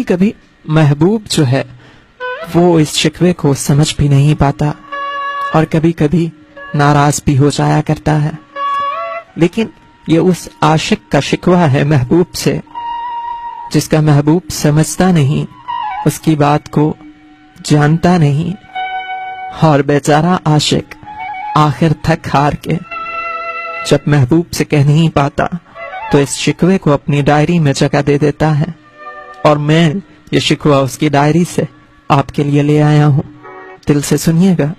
کبھی محبوب جو ہے وہ اس شکوے کو سمجھ بھی نہیں پاتا اور کبھی کبھی ناراض بھی ہو جایا کرتا ہے، لیکن یہ اس عاشق کا شکوہ ہے محبوب سے جس کا محبوب سمجھتا نہیں، اس کی بات کو جانتا نہیں، اور بیچارہ عاشق آخر تک ہار کے جب محبوب سے کہہ نہیں پاتا تو اس شکوے کو اپنی ڈائری میں جگہ دے دیتا ہے، اور میں یہ شکوہ اس کی ڈائری سے آپ کے لیے لے آیا ہوں۔ دل سے سنیے گا،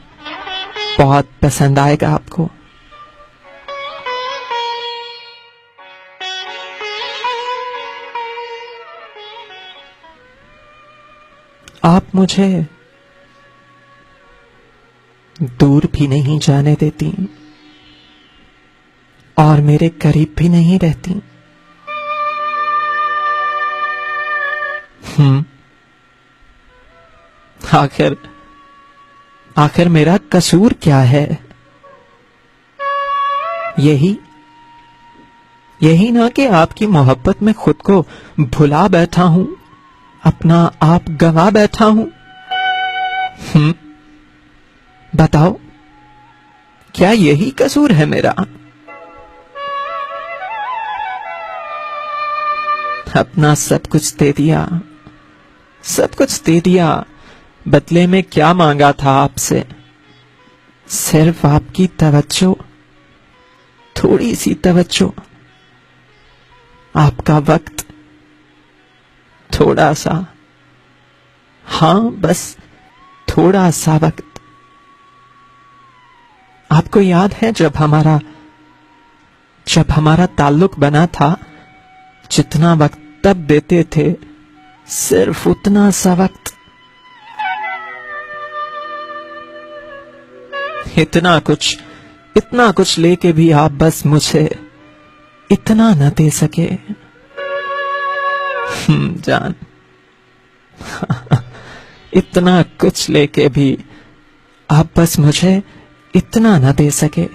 بہت پسند آئے گا آپ کو۔ آپ مجھے دور بھی نہیں جانے دیتی اور میرے قریب بھی نہیں رہتی۔ آخر میرا قصور کیا ہے؟ یہی نہ کہ آپ کی محبت میں خود کو بھلا بیٹھا ہوں، اپنا آپ گنوا بیٹھا ہوں۔ بتاؤ، کیا یہی قصور ہے میرا؟ اپنا سب کچھ دے دیا، سب کچھ دے دیا، بدلے میں کیا مانگا تھا آپ سے؟ صرف آپ کی توجہ، تھوڑی سی توجہ، آپ کا وقت، تھوڑا سا، ہاں بس تھوڑا سا وقت۔ آپ کو یاد ہے جب ہمارا تعلق بنا تھا، جتنا وقت تب دیتے تھے، صرف اتنا سا وقت، اتنا کچھ لے کے بھی آپ بس مجھے اتنا نہ دے سکے۔ جان، اتنا کچھ لے کے بھی آپ بس مجھے اتنا نہ دے سکے۔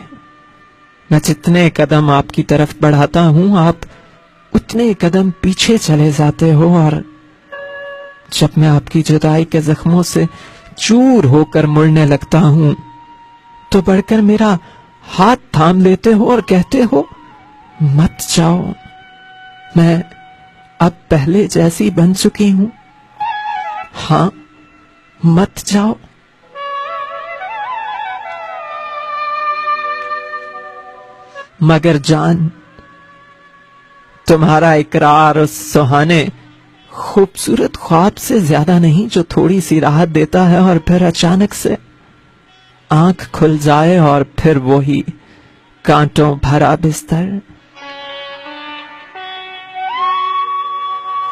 میں جتنے قدم آپ کی طرف بڑھاتا ہوں، آپ اتنے قدم پیچھے چلے جاتے ہو، اور جب میں آپ کی جدائی کے زخموں سے چور ہو کر مڑنے لگتا ہوں تو بڑھ کر میرا ہاتھ تھام لیتے ہو اور کہتے ہو مت جاؤ، میں اب پہلے جیسی بن چکی ہوں، ہاں مت جاؤ۔ مگر جان، تمہارا اقرار اس سہانے خوبصورت خواب سے زیادہ نہیں جو تھوڑی سی راحت دیتا ہے اور پھر اچانک سے آنکھ کھل جائے اور پھر وہی کانٹوں بھرا بستر۔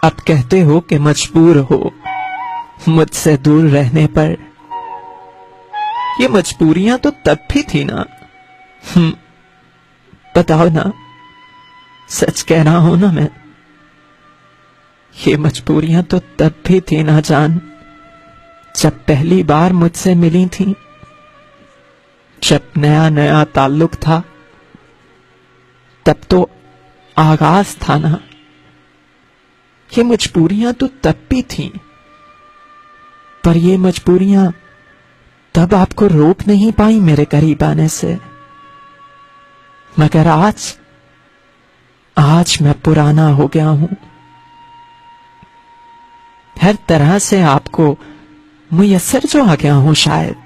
اب کہتے ہو کہ مجبور ہو مجھ سے دور رہنے پر، یہ مجبوریاں تو تب بھی تھی نا۔ بتاؤ نا، سچ کہہ رہا ہوں نا میں، یہ مجبوریاں تو تب بھی تھی نا جان، جب پہلی بار مجھ سے ملی تھی، جب نیا نیا تعلق تھا، تب تو آغاز تھا نا۔ یہ مجبوریاں تو تب بھی تھیں، پر یہ مجبوریاں تب آپ کو روک نہیں پائیں میرے قریب آنے سے۔ مگر آج میں پرانا ہو گیا ہوں، ہر طرح سے آپ کو میسر جو آ گیا ہوں شاید۔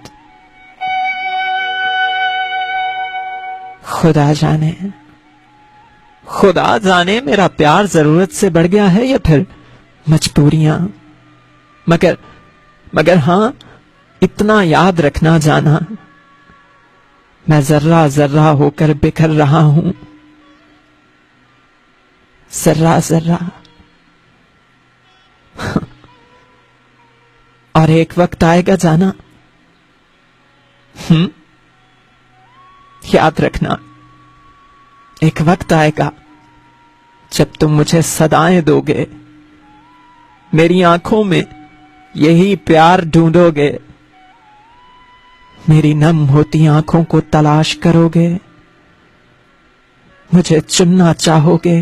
خدا جانے میرا پیار ضرورت سے بڑھ گیا ہے یا پھر مجبوریاں۔ مگر ہاں، اتنا یاد رکھنا جانا، میں ذرہ ذرہ ہو کر بکھر رہا ہوں، ذرہ ذرہ، اور ایک وقت آئے گا جانا، یاد رکھنا، ایک وقت آئے گا جب تم مجھے صدائیں دو گے، میری آنکھوں میں یہی پیار ڈھونڈو گے، میری نم ہوتی آنکھوں کو تلاش کرو گے، مجھے چننا چاہو گے،